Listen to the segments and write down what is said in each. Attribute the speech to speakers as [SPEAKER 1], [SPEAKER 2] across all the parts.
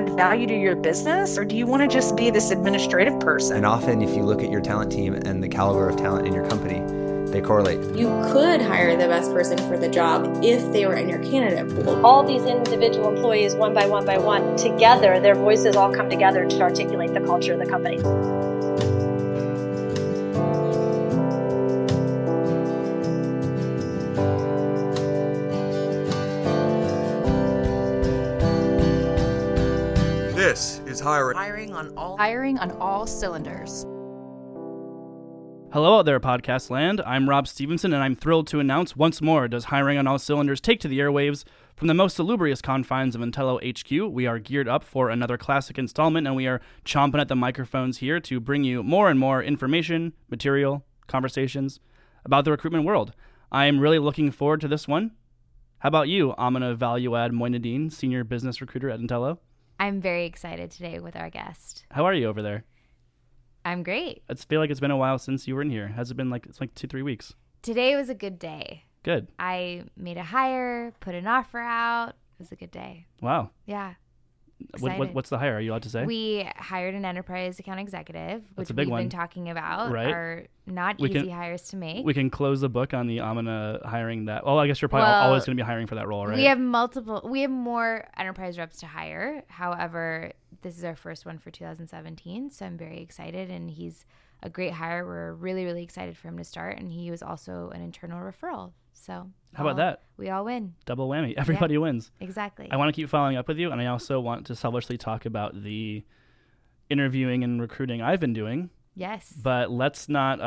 [SPEAKER 1] add value to your business, or do you want to just be this administrative person?
[SPEAKER 2] And often, if you look at your talent team and the caliber of talent in your company, they correlate.
[SPEAKER 3] You could hire the best person for the job if they were in your candidate pool.
[SPEAKER 4] All these individual employees, one by one, together, their voices all come together to articulate the culture of the company.
[SPEAKER 5] This is
[SPEAKER 6] Hiring on all cylinders.
[SPEAKER 7] Hello out there, podcast land. I'm Rob Stevenson, and I'm thrilled to announce once more does Hiring on All Cylinders take to the airwaves from the most salubrious confines of Intello HQ. We are geared up for another classic installment, and we are chomping at the microphones here to bring you more and more information, material, conversations about the recruitment world. I am really looking forward to this one. How about you, Amina Valuad Moinadine, Senior Business Recruiter at Intello?
[SPEAKER 8] I'm very excited today with our guest.
[SPEAKER 7] How are you over there?
[SPEAKER 8] I'm great.
[SPEAKER 7] I feel like it's been a while since you were in here. Has it been like, it's like 2-3 weeks?
[SPEAKER 8] Today was a good day.
[SPEAKER 7] Good.
[SPEAKER 8] I made a hire, put an offer out. It was a good day.
[SPEAKER 7] Wow.
[SPEAKER 8] Yeah.
[SPEAKER 7] What's the hire? Are you allowed to say?
[SPEAKER 8] We hired an enterprise account executive, which
[SPEAKER 7] a big
[SPEAKER 8] we've
[SPEAKER 7] one.
[SPEAKER 8] been talking about.
[SPEAKER 7] Right.
[SPEAKER 8] Are not easy hires to make.
[SPEAKER 7] We can close the book on the Amina hiring that. Well, I guess you're probably always going to be hiring for that role, right?
[SPEAKER 8] We have more enterprise reps to hire. However, this is our first one for 2017, so I'm very excited, and he's a great hire. We're really, really excited for him to start, and he was also an internal referral. So
[SPEAKER 7] how about that?
[SPEAKER 8] We all win.
[SPEAKER 7] Double whammy. Everybody wins.
[SPEAKER 8] Exactly.
[SPEAKER 7] I want to keep following up with you, and I also want to selfishly talk about the interviewing and recruiting I've been doing.
[SPEAKER 8] Yes.
[SPEAKER 7] But let's not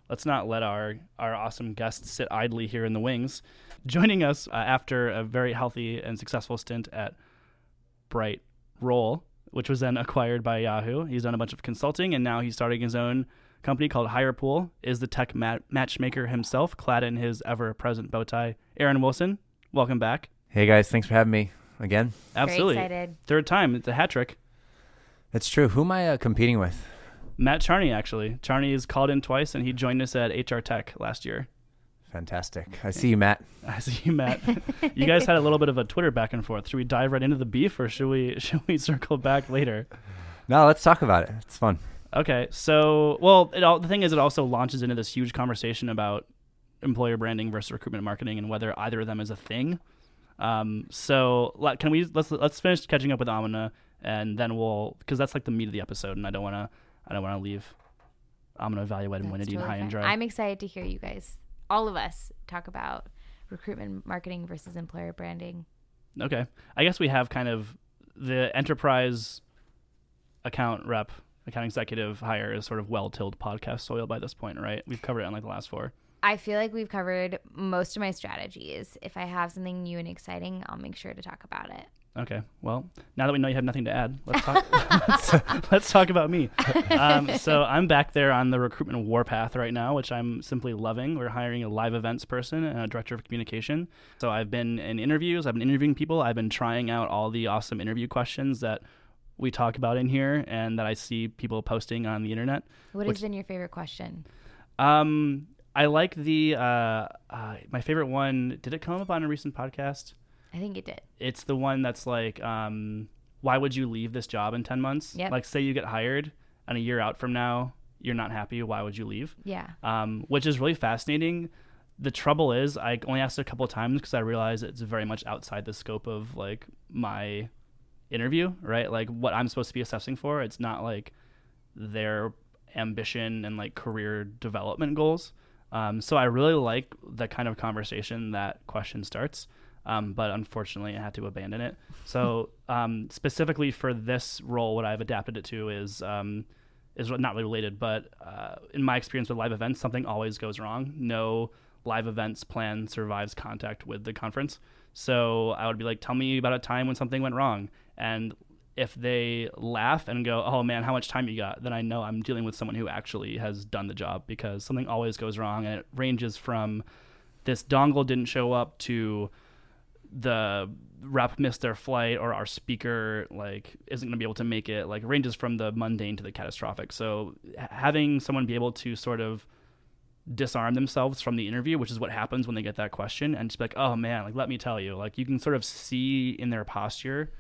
[SPEAKER 7] let our awesome guests sit idly here in the wings. Joining us after a very healthy and successful stint at Bright Roll, which was then acquired by Yahoo. He's done a bunch of consulting, and now he's starting his own company called HirePool, is the tech matchmaker himself, clad in his ever-present bow tie. Erin Wilson, welcome back.
[SPEAKER 2] Hey guys, thanks for having me again.
[SPEAKER 7] Absolutely.
[SPEAKER 8] Very excited.
[SPEAKER 7] Third time. It's a hat trick.
[SPEAKER 2] That's true. Who am I competing with?
[SPEAKER 7] Matt Charney, actually. Charney is called in twice, and he joined us at HR Tech last year.
[SPEAKER 2] Fantastic. I see you, Matt.
[SPEAKER 7] I see you, Matt. You guys had a little bit of a Twitter back and forth. Should we dive right into the beef, or should we circle back later?
[SPEAKER 2] No, let's talk about it. It's fun.
[SPEAKER 7] Okay, so, the thing is, it also launches into this huge conversation about employer branding versus recruitment marketing and whether either of them is a thing. So let's finish catching up with Amina, and then because that's like the meat of the episode, and I don't want to leave Amina Valuad and Moinadine high and dry.
[SPEAKER 8] I'm excited to hear you guys, all of us, talk about recruitment marketing versus employer branding.
[SPEAKER 7] Okay, I guess we have kind of the enterprise account executive hire is sort of well-tilled podcast soil by this point, right? We've covered it on like the last 4.
[SPEAKER 8] I feel like we've covered most of my strategies. If I have something new and exciting, I'll make sure to talk about it.
[SPEAKER 7] Okay. Well, now that we know you have nothing to add, let's talk. Let's talk about me. So I'm back there on the recruitment warpath right now, which I'm simply loving. We're hiring a live events person and a director of communication. So I've been in interviews. I've been interviewing people. I've been trying out all the awesome interview questions that we talk about in here and that I see people posting on the internet.
[SPEAKER 8] What has been your favorite question?
[SPEAKER 7] I like my favorite one. Did it come up on a recent podcast?
[SPEAKER 8] I think it did. It's
[SPEAKER 7] the one that's like, why would you leave this job in 10 months?
[SPEAKER 8] Yep.
[SPEAKER 7] Like, say you get hired and a year out from now, you're not happy. Why would you leave?
[SPEAKER 8] Yeah.
[SPEAKER 7] Which is really fascinating. The trouble is I only asked it a couple of times because I realized it's very much outside the scope of like my interview, right? Like what I'm supposed to be assessing for. It's not like their ambition and like career development goals. So I really like the kind of conversation that question starts. But unfortunately I had to abandon it. So specifically for this role, what I've adapted it to is not really related, but in my experience with live events, something always goes wrong. No live events plan survives contact with the conference. So I would be like, tell me about a time when something went wrong. And if they laugh and go, oh man, how much time you got? Then I know I'm dealing with someone who actually has done the job, because something always goes wrong. And it ranges from this dongle didn't show up to the rep missed their flight, or our speaker like isn't going to be able to make it. Like, ranges from the mundane to the catastrophic. So having someone be able to sort of disarm themselves from the interview, which is what happens when they get that question, and just be like, oh man, like, let me tell you, like, you can sort of see in their posture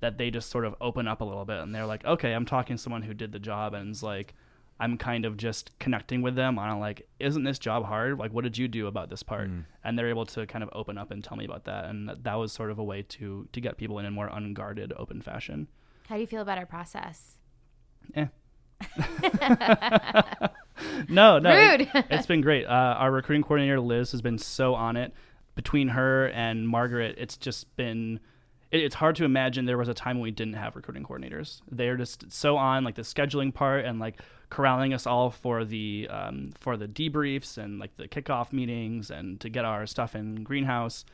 [SPEAKER 7] that they just sort of open up a little bit and they're like, okay, I'm talking to someone who did the job, and it's like, I'm kind of just connecting with them on like, isn't this job hard? Like, what did you do about this part? And they're able to kind of open up and tell me about that. And that was sort of a way to get people in a more unguarded, open fashion.
[SPEAKER 8] How do you feel about our process?
[SPEAKER 7] No.
[SPEAKER 8] Rude.
[SPEAKER 7] It's been great. Our recruiting coordinator, Liz, has been so on it. Between her and Margaret, it's just been... It's hard to imagine there was a time when we didn't have recruiting coordinators. They're just so on like the scheduling part and like corralling us all for the debriefs and like the kickoff meetings and to get our stuff in greenhouse.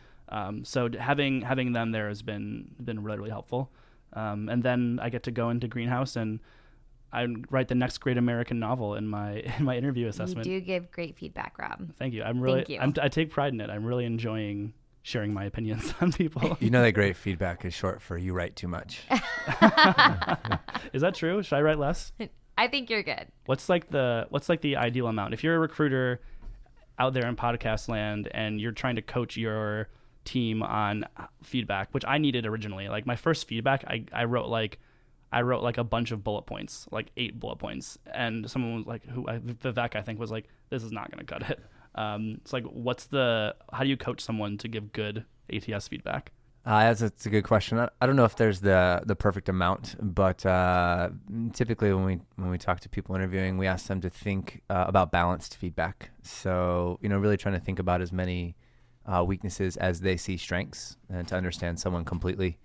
[SPEAKER 7] So having them there has been really, really helpful. And then I get to go into greenhouse and I write the next great American novel in my interview assessment.
[SPEAKER 8] You do give great feedback, Rob.
[SPEAKER 7] Thank you.
[SPEAKER 8] Thank you.
[SPEAKER 7] I take pride in it. I'm really enjoying sharing my opinions on people.
[SPEAKER 2] You know that great feedback is short for you write too much.
[SPEAKER 7] Is that true? Should I write less?
[SPEAKER 8] I think you're good.
[SPEAKER 7] What's like the ideal amount? If you're a recruiter out there in podcast land and you're trying to coach your team on feedback, which I needed originally. Like my first feedback, I wrote like a bunch of bullet points, like 8 bullet points, and someone was like, Vivek, I think, was like, this is not going to cut it. It's like, how do you coach someone to give good ATS feedback?
[SPEAKER 2] That's a good question. I don't know if there's the perfect amount, but typically when we talk to people interviewing, we ask them to think about balanced feedback. So, really trying to think about as many weaknesses as they see strengths and to understand someone completely.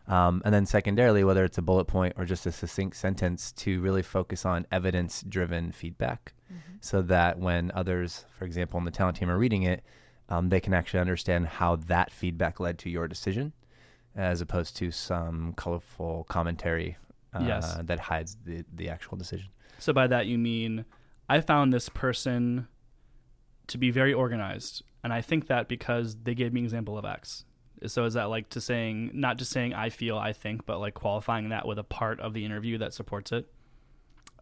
[SPEAKER 2] And then secondarily, whether it's a bullet point or just a succinct sentence, to really focus on evidence-driven feedback so that when others, for example, on the talent team are reading it, they can actually understand how that feedback led to your decision as opposed to some colorful commentary that hides the actual decision.
[SPEAKER 7] So by that, you mean I found this person to be very organized, and I think that because they gave me an example of X. So is that like not just saying I feel, I think, but like qualifying that with a part of the interview that supports it?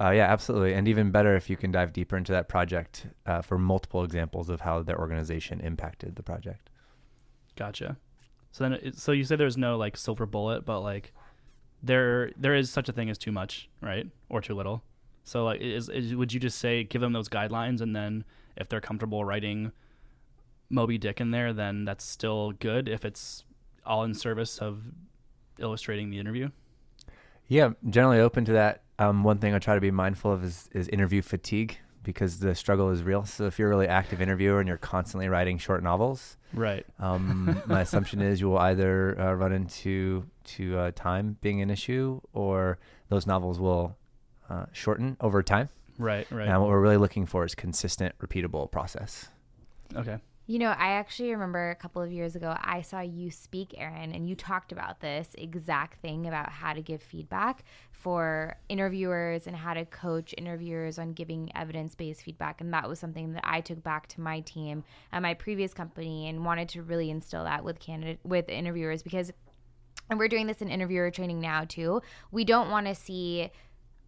[SPEAKER 2] Yeah, absolutely. And even better if you can dive deeper into that project for multiple examples of how their organization impacted the project. Gotcha.
[SPEAKER 7] So so you say there's no like silver bullet, but like there is such a thing as too much, right? Or too little. So like would you just say give them those guidelines, and then if they're comfortable writing Moby Dick in there, then that's still good if it's all in service of illustrating the interview?
[SPEAKER 2] Yeah, generally open to that. One thing I try to be mindful of is interview fatigue, because the struggle is real. So if you're a really active interviewer and you're constantly writing short novels,
[SPEAKER 7] right?
[SPEAKER 2] My assumption is you will either run into time being an issue, or those novels will shorten over time.
[SPEAKER 7] Right.
[SPEAKER 2] And what we're really looking for is consistent, repeatable process.
[SPEAKER 7] Okay.
[SPEAKER 8] I actually remember a couple of years ago, I saw you speak, Erin, and you talked about this exact thing about how to give feedback for interviewers and how to coach interviewers on giving evidence-based feedback. And that was something that I took back to my team at my previous company and wanted to really instill that with interviewers, because, and we're doing this in interviewer training now too, we don't want to see,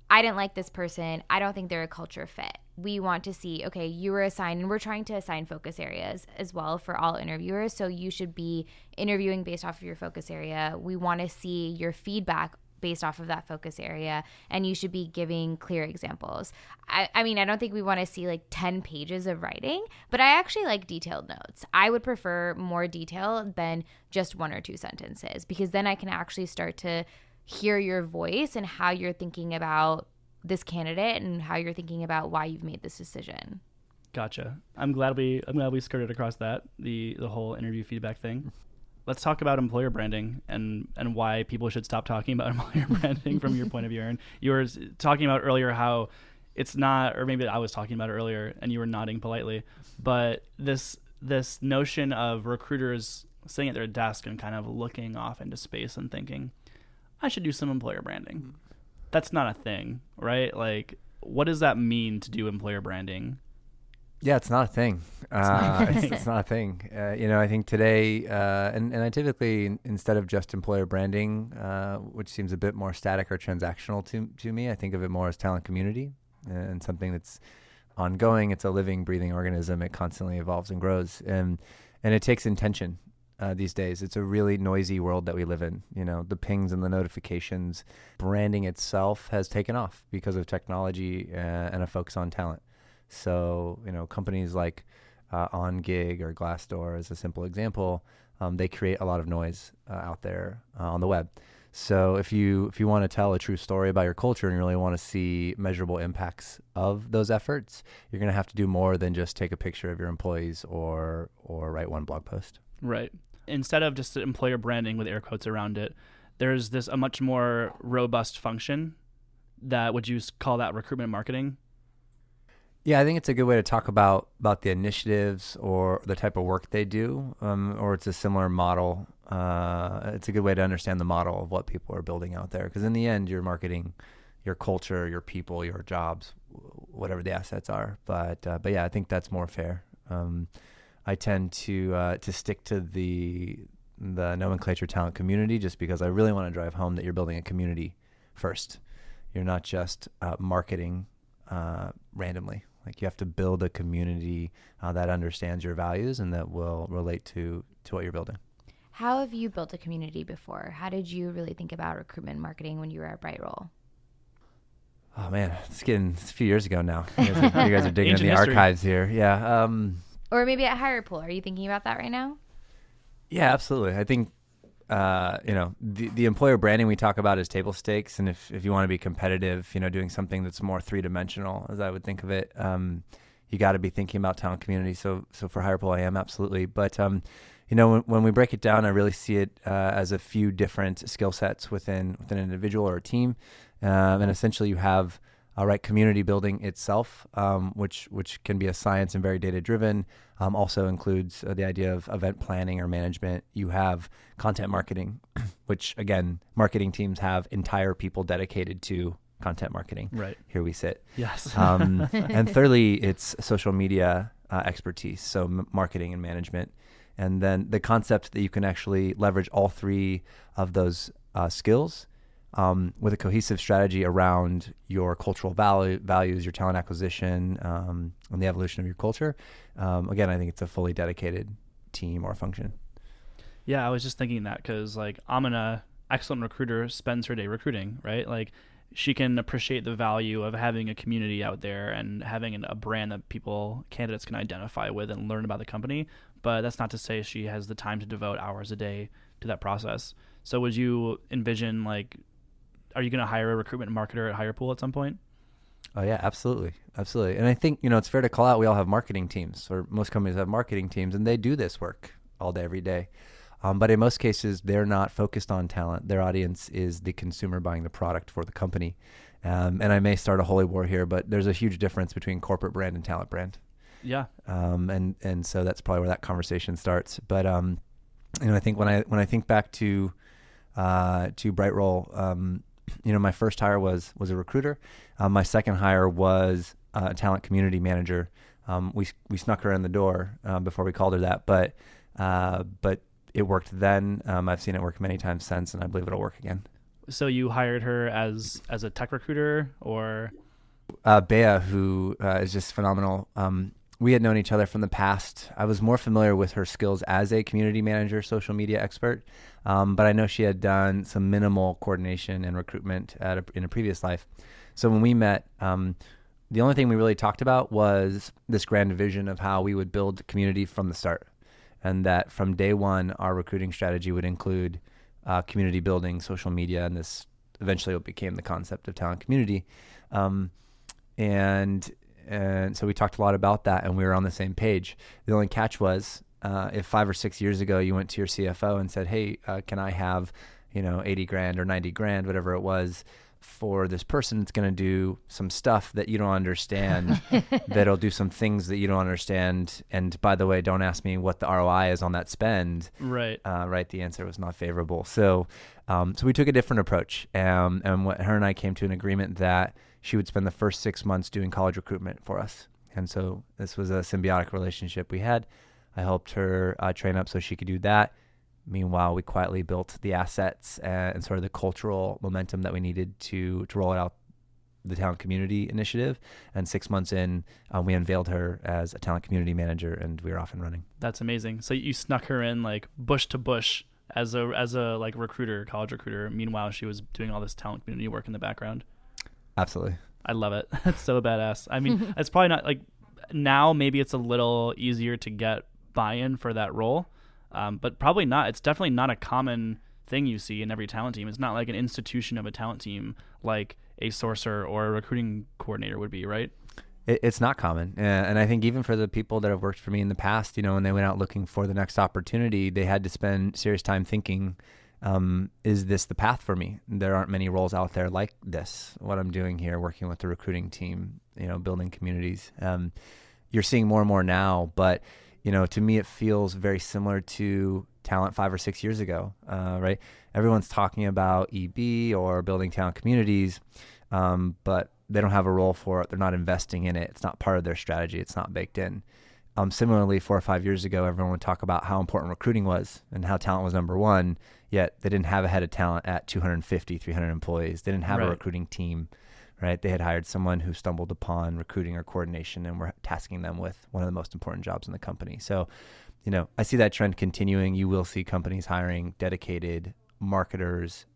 [SPEAKER 8] I didn't like this person, I don't think they're a culture fit. We want to see, okay, you were assigned, and we're trying to assign focus areas as well for all interviewers. So you should be interviewing based off of your focus area. We want to see your feedback based off of that focus area, and you should be giving clear examples. I mean, I don't think we want to see like 10 pages of writing, but I actually like detailed notes. I would prefer more detail than just 1 or 2 sentences, because then I can actually start to hear your voice and how you're thinking about this candidate and how you're thinking about why you've made this decision.
[SPEAKER 7] Gotcha. I'm glad we skirted across that, the whole interview feedback thing. Let's talk about employer branding and why people should stop talking about employer branding from your point of view, Erin. You were talking about earlier how it's not, or maybe I was talking about it earlier and you were nodding politely, but this notion of recruiters sitting at their desk and kind of looking off into space and thinking, I should do some employer branding. That's not a thing, right? Like, what does that mean to do employer branding?
[SPEAKER 2] Yeah, it's not a thing. It's not a thing. I think today, and I typically, instead of just employer branding, which seems a bit more static or transactional to me, I think of it more as talent community and something that's ongoing. It's a living, breathing organism. It constantly evolves and grows, and it takes intention. these days. It's a really noisy world that we live in. The pings and the notifications. Branding itself has taken off because of technology and a focus on talent. So, companies like OnGig or Glassdoor, as a simple example, they create a lot of noise out there on the web. So if you want to tell a true story about your culture and you really want to see measurable impacts of those efforts, you're going to have to do more than just take a picture of your employees or write one blog post.
[SPEAKER 7] Right. Instead of just employer branding with air quotes around it, there's a much more robust function that, would you call that recruitment marketing?
[SPEAKER 2] Yeah, I think it's a good way to talk about the initiatives or the type of work they do, or it's a similar model. It's a good way to understand the model of what people are building out there, because in the end, you're marketing your culture, your people, your jobs, whatever the assets are. But yeah, I think that's more fair. I tend to stick to the nomenclature talent community, just because I really want to drive home that you're building a community first. You're not just marketing randomly. Like, you have to build a community that understands your values and that will relate to what you're building.
[SPEAKER 8] How have you built a community before? How did you really think about recruitment marketing when you were at BrightRoll?
[SPEAKER 2] Oh man, it's a few years ago now. You guys are digging in the archives here. Yeah.
[SPEAKER 8] Or maybe at HirePool. Are you thinking about that right now?
[SPEAKER 2] Yeah, absolutely. I think the employer branding we talk about is table stakes, and if you want to be competitive, doing something that's more three-dimensional, as I would think of it, you got to be thinking about talent community. So for HirePool, I am absolutely. But when we break it down, I really see it as a few different skill sets within an individual or a team, and essentially you have community building itself, which can be a science and very data driven. Also includes the idea of event planning or management. You have content marketing, which again, marketing teams have entire people dedicated to content marketing.
[SPEAKER 7] Right.
[SPEAKER 2] Here we sit.
[SPEAKER 7] Yes.
[SPEAKER 2] And thirdly, it's social media expertise, so marketing and management. And then the concept that you can actually leverage all three of those skills with a cohesive strategy around your cultural values, your talent acquisition, and the evolution of your culture. Again, I think it's a fully dedicated team or function.
[SPEAKER 7] Yeah, I was just thinking that because Amina, excellent recruiter, spends her day recruiting, right? Like, she can appreciate the value of having a community out there and having a brand that candidates can identify with and learn about the company. But that's not to say she has the time to devote hours a day to that process. So would you envision, are you going to hire a recruitment marketer at HirePool at some point?
[SPEAKER 2] Oh yeah, absolutely. Absolutely. And I think, it's fair to call out, we all have marketing teams, or most companies have marketing teams, and they do this work all day, every day. But in most cases, they're not focused on talent. Their audience is the consumer buying the product for the company. And I may start a holy war here, but there's a huge difference between corporate brand and talent brand.
[SPEAKER 7] Yeah.
[SPEAKER 2] And so that's probably where that conversation starts. But I think when I think back to BrightRoll, my first hire was a recruiter. My second hire was a talent community manager. We snuck her in the door before we called her that, but it worked then. I've seen it work many times since, and I believe it'll work again.
[SPEAKER 7] So you hired her as a tech recruiter, or?
[SPEAKER 2] Bea, who is just phenomenal. We had known each other from the past. I was more familiar with her skills as a community manager, social media expert, but I know she had done some minimal coordination and recruitment in a previous life. So when we met, the only thing we really talked about was this grand vision of how we would build community from the start, and that from day one, our recruiting strategy would include community building, social media, and this eventually what became the concept of talent community. And so we talked a lot about that, and we were on the same page. The only catch was if 5 or 6 years ago you went to your CFO and said, hey, can I have, $80,000 or $90,000, whatever it was, for this person that's going to do some stuff that you don't understand, that'll do some things that you don't understand. And by the way, don't ask me what the ROI is on that spend.
[SPEAKER 7] Right.
[SPEAKER 2] Right. The answer was not favorable. So we took a different approach. And her and I came to an agreement that she would spend the first 6 months doing college recruitment for us. And so this was a symbiotic relationship we had. I helped her train up so she could do that. Meanwhile, we quietly built the assets and sort of the cultural momentum that we needed to roll it out the talent community initiative. And 6 months in, we unveiled her as a talent community manager, and we were off and running.
[SPEAKER 7] That's amazing. So you snuck her in like bush to bush as a like recruiter, college recruiter. Meanwhile, she was doing all this talent community work in the background.
[SPEAKER 2] Absolutely.
[SPEAKER 7] I love it. That's so badass. I mean, it's probably not like now, maybe it's a little easier to get buy-in for that role. But probably not. It's definitely not a common thing you see in every talent team. It's not like an institution of a talent team like a sourcer or a recruiting coordinator would be, right?
[SPEAKER 2] It's not common. And I think even for the people that have worked for me in the past, when they went out looking for the next opportunity, they had to spend serious time thinking, is this the path for me? There aren't many roles out there like this, what I'm doing here, working with the recruiting team, building communities. You're seeing more and more now, but to me, it feels very similar to talent 5 or 6 years ago, right? Everyone's talking about EB or building talent communities, but they don't have a role for it. They're not investing in it. It's not part of their strategy. It's not baked in. Similarly, 4 or 5 years ago, everyone would talk about how important recruiting was and how talent was number one, yet they didn't have a head of talent at 250, 300 employees. They didn't have a recruiting team, right? They had hired someone who stumbled upon recruiting or coordination and were tasking them with one of the most important jobs in the company. So, I see that trend continuing. You will see companies hiring dedicated marketers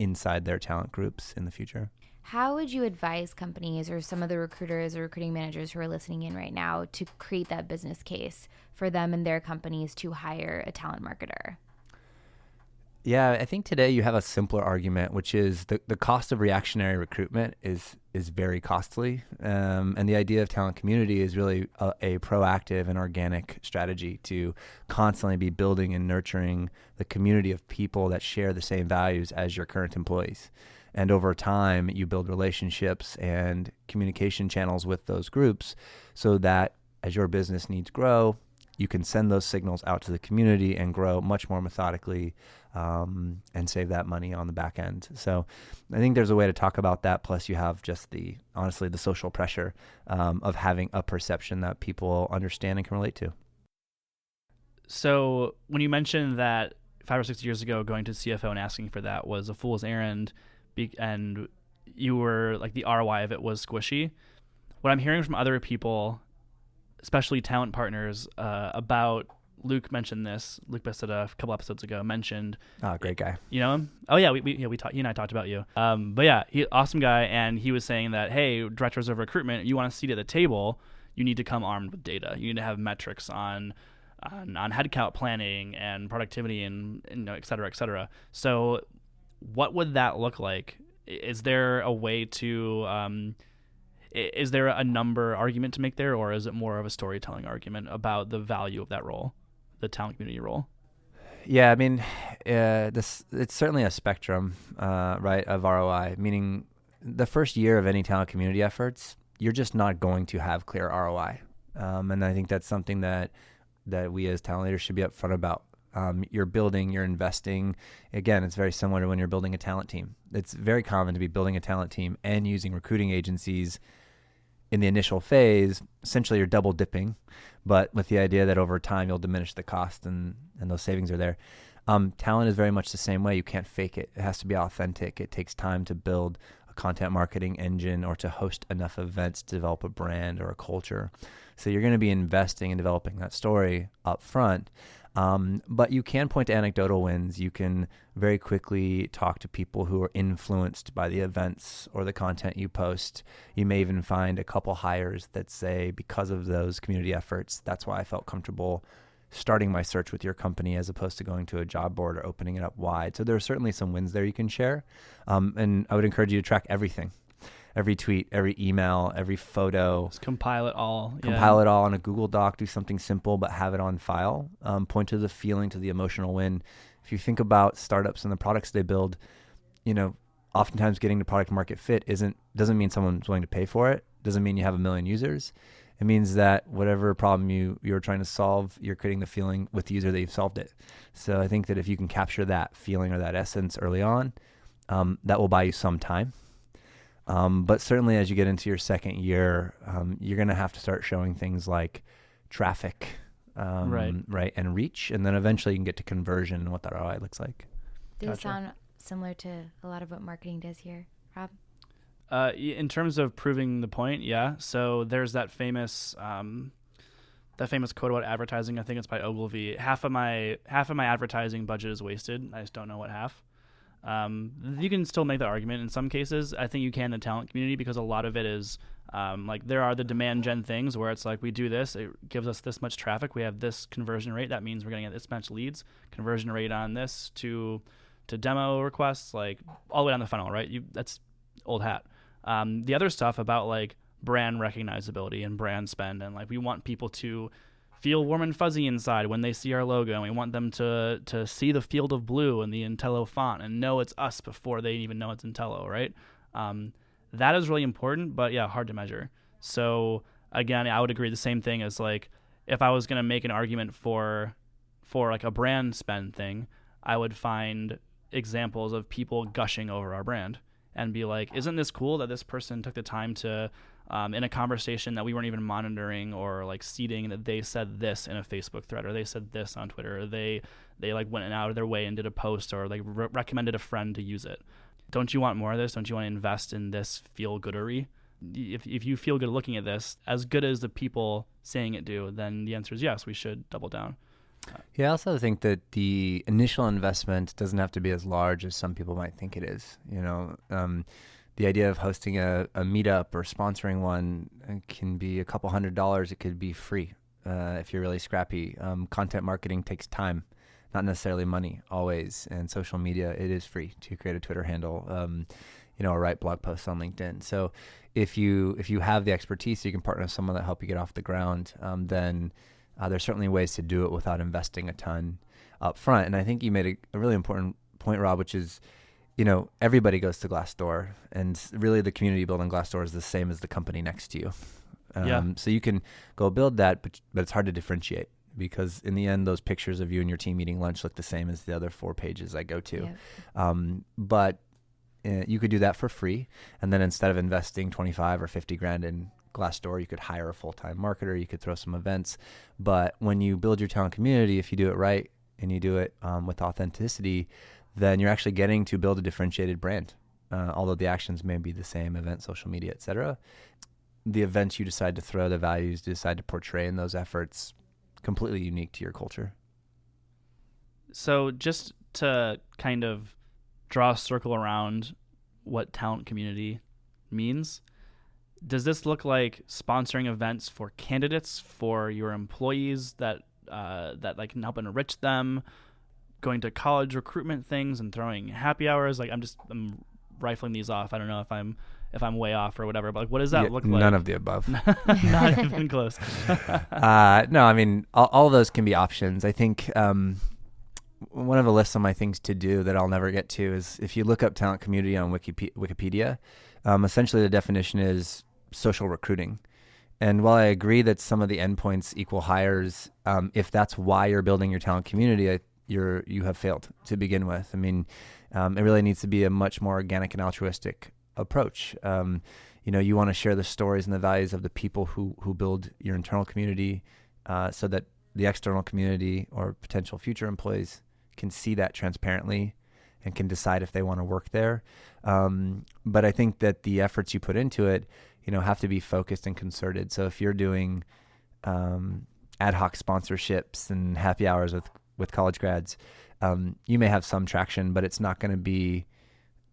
[SPEAKER 2] inside their talent groups in the future.
[SPEAKER 8] How would you advise companies or some of the recruiters or recruiting managers who are listening in right now to create that business case for them and their companies to hire a talent marketer?
[SPEAKER 2] Yeah, I think today you have a simpler argument, which is the cost of reactionary recruitment is very costly. And the idea of talent community is really a proactive and organic strategy to constantly be building and nurturing the community of people that share the same values as your current employees. And over time, you build relationships and communication channels with those groups so that as your business needs grow, you can send those signals out to the community and grow much more methodically and save that money on the back end. So I think there's a way to talk about that. Plus you have just honestly, the social pressure of having a perception that people understand and can relate to.
[SPEAKER 7] So when you mentioned that 5 or 6 years ago, going to CFO and asking for that was a fool's errand, and you were like the ROI of it was squishy. What I'm hearing from other people, especially talent partners, about Luke mentioned this. Luke Bissett a couple episodes ago mentioned.
[SPEAKER 2] Oh, great guy.
[SPEAKER 7] You know him? Oh yeah, we talked. He and I talked about you. But yeah, awesome guy, and he was saying that hey, directors of recruitment, you want a seat at the table, you need to come armed with data. You need to have metrics on headcount planning and productivity and et cetera, et cetera. So what would that look like? Is there a way to is there a number argument to make there, or is it more of a storytelling argument about the value of that role, the talent community role?
[SPEAKER 2] Yeah, I mean, it's certainly a spectrum, right, of ROI, meaning the first year of any talent community efforts, you're just not going to have clear ROI. And I think that's something that we as talent leaders should be upfront about. You're building, you're investing. Again, it's very similar to when you're building a talent team. It's very common to be building a talent team and using recruiting agencies in the initial phase. Essentially, you're double dipping, but with the idea that over time you'll diminish the cost and those savings are there. Talent is very much the same way. You can't fake it. It has to be authentic. It takes time to build a content marketing engine or to host enough events to develop a brand or a culture. So you're going to be investing in developing that story up front. But you can point to anecdotal wins. You can very quickly talk to people who are influenced by the events or the content you post. You may even find a couple hires that say, because of those community efforts, that's why I felt comfortable starting my search with your company as opposed to going to a job board or opening it up wide. So there are certainly some wins there you can share. And I would encourage you to track everything. Every tweet, every email, every photo.
[SPEAKER 7] Just compile it all.
[SPEAKER 2] Compile it all on a Google Doc. Do something simple, but have it on file. Point to the feeling, to the emotional win. If you think about startups and the products they build, oftentimes getting to product market fit doesn't mean someone's willing to pay for it. Doesn't mean you have 1 million users. It means that whatever problem you're trying to solve, you're creating the feeling with the user that you've solved it. So I think that if you can capture that feeling or that essence early on, that will buy you some time. But certainly as you get into your second year, you're going to have to start showing things like traffic, right, and reach, and then eventually you can get to conversion and what that ROI looks like.
[SPEAKER 8] Does it sound similar to a lot of what marketing does here, Rob?
[SPEAKER 7] In terms of proving the point, yeah. So there's that famous quote about advertising. I think it's by Ogilvy. Half of my advertising budget is wasted. I just don't know what half. You can still make the argument in some cases. I think you can in the talent community, because a lot of it is like there are the demand gen things where it's like, we do this, it gives us this much traffic, we have this conversion rate, that means we're getting this much leads, conversion rate on this to demo requests, like all the way down the funnel, right? That's old hat. The other stuff about like brand recognizability and brand spend, and like we want people to feel warm and fuzzy inside when they see our logo, and we want them to see the field of blue in the Intello font and know it's us before they even know it's Intello, right? That is really important, but yeah, hard to measure. So again, I would agree the same thing as like, if I was going to make an argument for like a brand spend thing, I would find examples of people gushing over our brand and be like, isn't this cool that this person took the time to, in a conversation that we weren't even monitoring or like seeding, that they said this in a Facebook thread, or they said this on Twitter, or they like went out of their way and did a post, or like recommended a friend to use it. Don't you want more of this? Don't you want to invest in this feel-goodery? If you feel good looking at this, as good as the people saying it do, then the answer is yes, we should double down.
[SPEAKER 2] Yeah, I also think that the initial investment doesn't have to be as large as some people might think it is. You know, the idea of hosting a meetup or sponsoring one can be a couple $100. It could be free if you're really scrappy. Content marketing takes time, not necessarily money always. And social media, it is free to create a Twitter handle, or write blog posts on LinkedIn. So if you have the expertise, you can partner with someone that help you get off the ground, then there's certainly ways to do it without investing a ton up front. And I think you made a really important point, Rob, which is, everybody goes to Glassdoor, and really the community built on Glassdoor is the same as the company next to you. So you can go build that, but it's hard to differentiate, because in the end, those pictures of you and your team eating lunch look the same as the other 4 pages I go to. Yep. But you could do that for free. And then instead of investing 25 or 50 grand in Glassdoor, you could hire a full-time marketer, you could throw some events. But when you build your talent community, if you do it right and you do it with authenticity, then you're actually getting to build a differentiated brand. Although the actions may be the same, event, social media, et cetera. The events you decide to throw, the values you decide to portray in those efforts, completely unique to your culture.
[SPEAKER 7] So just to kind of draw a circle around what talent community means, does this look like sponsoring events for candidates, for your employees that like can help enrich them, going to college recruitment things and throwing happy hours? Like I'm rifling these off. I don't know if I'm way off or whatever, but like, what does that look like?
[SPEAKER 2] None of the above.
[SPEAKER 7] Not even close.
[SPEAKER 2] No, I mean, all of those can be options. I think one of the lists of my things to do that I'll never get to is, if you look up talent community on Wikipedia, essentially the definition is social recruiting. And while I agree that some of the endpoints equal hires, if that's why you're building your talent community, you have failed to begin with. I mean, it really needs to be a much more organic and altruistic approach. You want to share the stories and the values of the people who build your internal community, so that the external community or potential future employees can see that transparently and can decide if they want to work there. But I think that the efforts you put into it, have to be focused and concerted. So if you're doing ad hoc sponsorships and happy hours with college grads, you may have some traction, but it's not going to be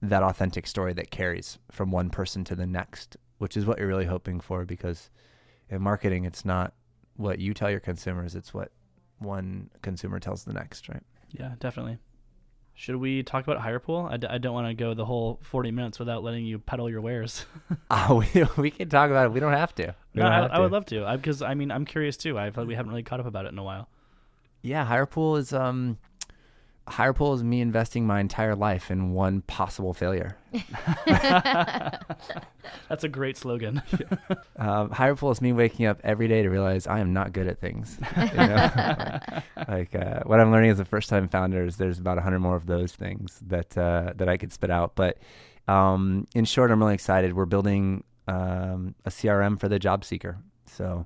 [SPEAKER 2] that authentic story that carries from one person to the next, which is what you're really hoping for, because in marketing, it's not what you tell your consumers, it's what one consumer tells the next, right?
[SPEAKER 7] Yeah, definitely. Should we talk about hire pool? I don't want to go the whole 40 minutes without letting you peddle your wares.
[SPEAKER 2] We can talk about it. We don't have to.
[SPEAKER 7] I would love to, because I'm curious too. I feel like we haven't really caught up about it in a while.
[SPEAKER 2] Yeah, hire pool is me investing my entire life in one possible failure.
[SPEAKER 7] That's a great slogan.
[SPEAKER 2] Hire pool is me waking up every day to realize I am not good at things. What I'm learning as a first-time founder is there's about 100 more of those things that I could spit out. But in short, I'm really excited. We're building a CRM for the job seeker. So,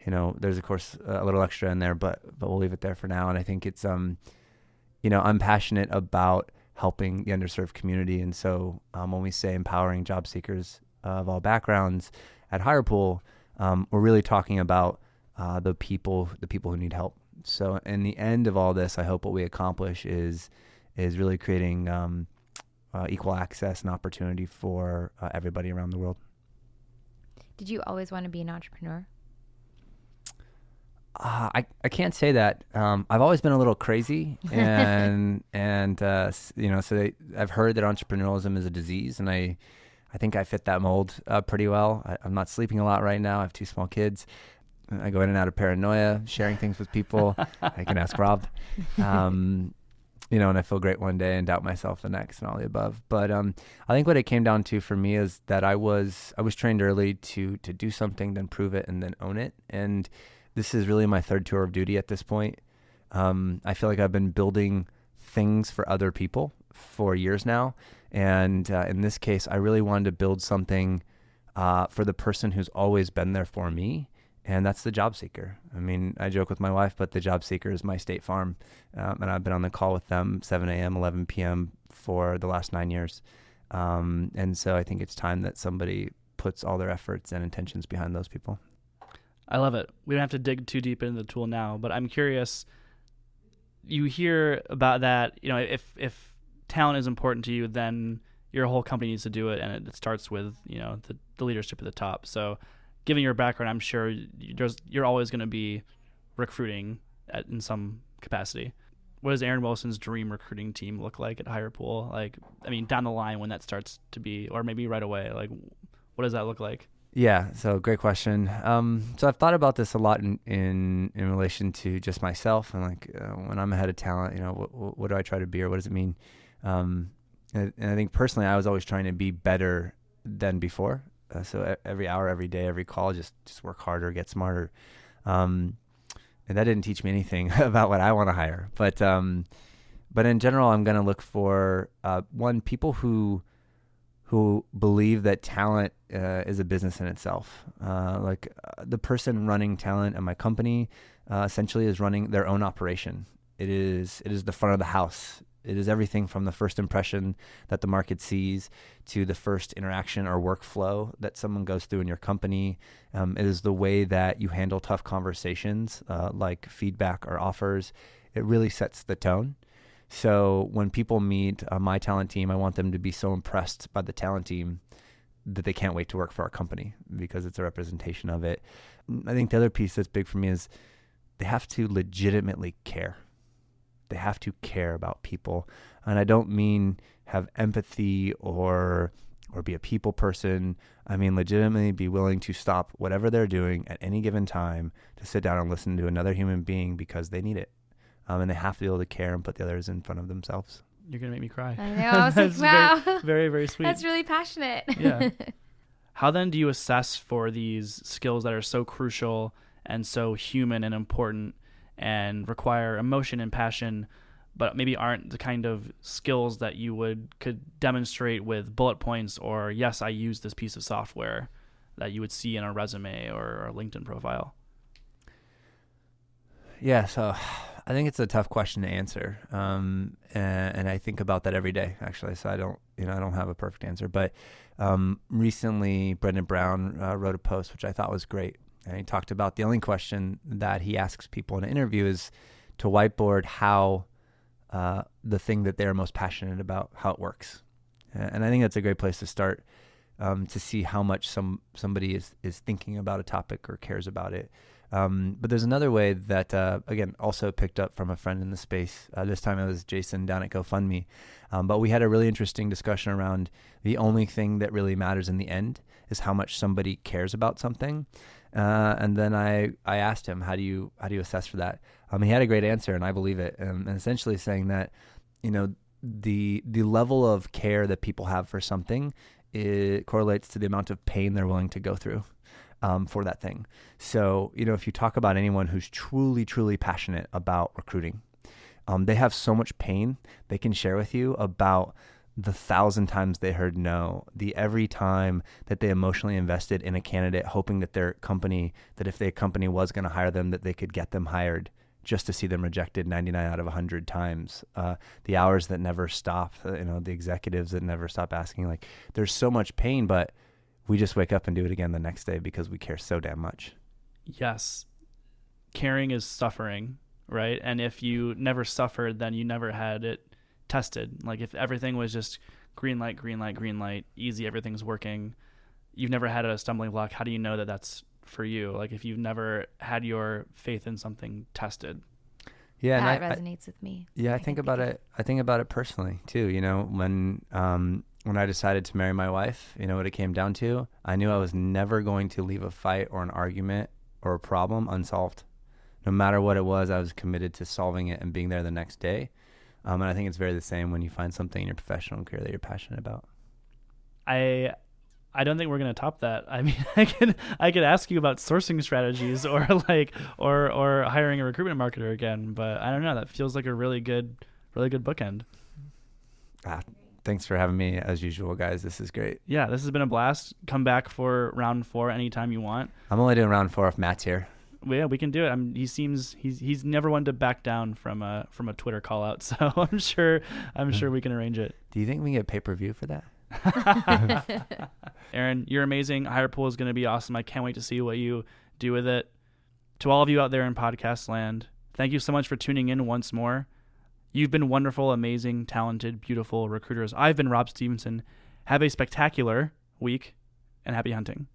[SPEAKER 2] there's of course a little extra in there, but we'll leave it there for now. And I think it's I'm passionate about helping the underserved community. And so when we say empowering job seekers, of all backgrounds at HirePool, we're really talking about the people who need help. So in the end of all this, I hope what we accomplish is really creating equal access and opportunity for everybody around the world.
[SPEAKER 8] Did you always want to be an entrepreneur?
[SPEAKER 2] I can't say that. I've always been a little crazy, and so I've heard that entrepreneurialism is a disease, and I think I fit that mold pretty well. I'm not sleeping a lot right now. I have 2 small kids. I go in and out of paranoia, sharing things with people. I can ask Rob. And I feel great one day and doubt myself the next, and all the above. But I think what it came down to for me is that I was trained early to do something, then prove it, and then own it. And this is really my 3rd tour of duty at this point. I feel like I've been building things for other people for years now. And in this case, I really wanted to build something for the person who's always been there for me. And that's the job seeker. I mean, I joke with my wife, but the job seeker is my State Farm. And I've been on the call with them 7 a.m., 11 p.m. for the last 9 years. And so I think it's time that somebody puts all their efforts and intentions behind those people.
[SPEAKER 7] I love it. We don't have to dig too deep into the tool now, but I'm curious, you hear about that, if talent is important to you, then your whole company needs to do it. And it starts with, the leadership at the top. So given your background, I'm sure you're always going to be recruiting in some capacity. What does Erin Wilson's dream recruiting team look like at HirePool? Down the line when that starts to be, or maybe right away, what does that look like?
[SPEAKER 2] Yeah, so great question. So I've thought about this a lot in relation to just myself, and when I'm a head of talent, what do I try to be, or what does it mean? And I think personally, I was always trying to be better than before. So every hour, every day, every call, just work harder, get smarter. And that didn't teach me anything about what I want to hire. But in general, I'm going to look for people who believe that talent is a business in itself. The person running talent at my company essentially is running their own operation. It is the front of the house. It is everything from the first impression that the market sees to the first interaction or workflow that someone goes through in your company. It is the way that you handle tough conversations like feedback or offers. It really sets the tone. So when people meet my talent team, I want them to be so impressed by the talent team that they can't wait to work for our company because it's a representation of it. I think the other piece that's big for me is they have to legitimately care. They have to care about people. And I don't mean have empathy or be a people person. I mean legitimately be willing to stop whatever they're doing at any given time to sit down and listen to another human being because they need it. And they have to be able to care and put the others in front of themselves.
[SPEAKER 7] You're going to make me cry.
[SPEAKER 8] I know. I was like, wow.
[SPEAKER 7] Very, very, very sweet.
[SPEAKER 8] That's really passionate.
[SPEAKER 7] Yeah. How then do you assess for these skills that are so crucial and so human and important and require emotion and passion, but maybe aren't the kind of skills that you could demonstrate with bullet points or, yes, I use this piece of software that you would see in a resume or a LinkedIn profile?
[SPEAKER 2] Yeah, so I think it's a tough question to answer, and I think about that every day, actually. So I don't have a perfect answer. But recently, Brendan Brown wrote a post which I thought was great, and he talked about the only question that he asks people in an interview is to whiteboard how the thing that they're most passionate about, how it works, and I think that's a great place to start to see how much somebody is thinking about a topic or cares about it. But there's another way that, again, also picked up from a friend in the space. This time it was Jason down at GoFundMe. But we had a really interesting discussion around the only thing that really matters in the end is how much somebody cares about something. And then I asked him, how do you assess for that? He had a great answer, and I believe it. And essentially saying that, the level of care that people have for something, it correlates to the amount of pain they're willing to go through. For that thing. So, if you talk about anyone who's truly, truly passionate about recruiting, they have so much pain they can share with you about the 1,000 times they heard no, the every time that they emotionally invested in a candidate, hoping that if their company was going to hire them, that they could get them hired, just to see them rejected 99 out of 100 times. The hours that never stop, the executives that never stop asking. There's so much pain, but we just wake up and do it again the next day because we care so damn much.
[SPEAKER 7] Yes. Caring is suffering, right? And if you never suffered, then you never had it tested. Like if everything was just green light, green light, green light, easy, everything's working, you've never had a stumbling block. How do you know that that's for you? Like if you've never had your faith in something tested.
[SPEAKER 2] Yeah,
[SPEAKER 8] that resonates with me.
[SPEAKER 2] Yeah, I think about it personally too. You know, when I decided to marry my wife, you know what it came down to? I knew I was never going to leave a fight or an argument or a problem unsolved. No matter what it was, I was committed to solving it and being there the next day. And I think it's very the same when you find something in your professional career that you're passionate about.
[SPEAKER 7] I don't think we're going to top that. I mean, I could ask you about sourcing strategies or or hiring a recruitment marketer again, but I don't know. That feels like a really good bookend.
[SPEAKER 2] Thanks for having me as usual, guys. This is great.
[SPEAKER 7] Yeah, this has been a blast. Come back for round 4 anytime you want.
[SPEAKER 2] I'm only doing round 4 if Matt's here.
[SPEAKER 7] Well, yeah, we can do it. He's never one to back down from a Twitter call out, so I'm sure we can arrange it.
[SPEAKER 2] Do you think we can get pay-per-view for that?
[SPEAKER 7] Erin, you're amazing. HirePool is going to be awesome. I can't wait to see what you do with it. To all of you out there in podcast land, thank you so much for tuning in once more. You've been wonderful, amazing, talented, beautiful recruiters. I've been Rob Stevenson. Have a spectacular week and happy hunting.